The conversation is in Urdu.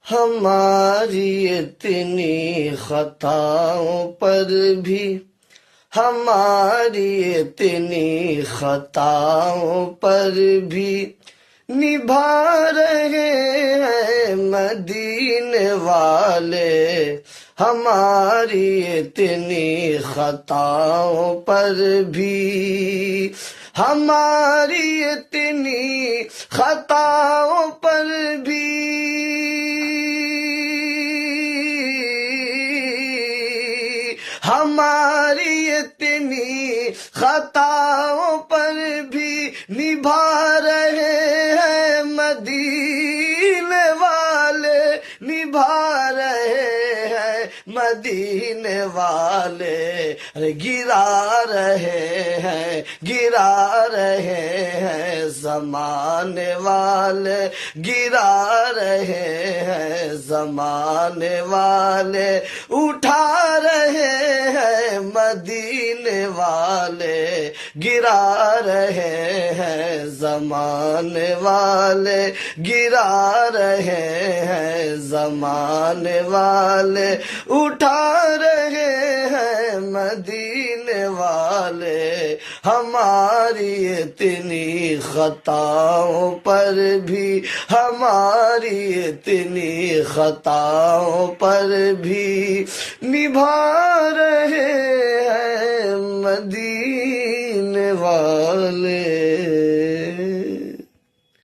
ہماری اتنی خطاؤں پر بھی، ہماری اتنی خطاؤں پر بھی نبھا رہے ہیں مدینے والے، ہماری اتنی خطاؤں پر بھی، ہماری اتنی خطاؤں پر بھی ہماری اتنی خطاؤں پر بھی نبھا رہے ہیں مدینے والے، نبھا رہے ہیں مدینے والے، گرا رہے ہیں، گرا رہے ہیں زمانے والے، گرا رہے ہیں زمانے والے، اٹھا رہے ہیں مدینے والے، گرا رہے ہیں زمانے والے، گرا رہے ہیں زمانے والے، اٹھا رہے ہیں مدینے والے، ہماری اتنی خطاؤں پر بھی، ہماری اتنی خطاؤں پر بھی نبھا رہے ہیں مدینے والے۔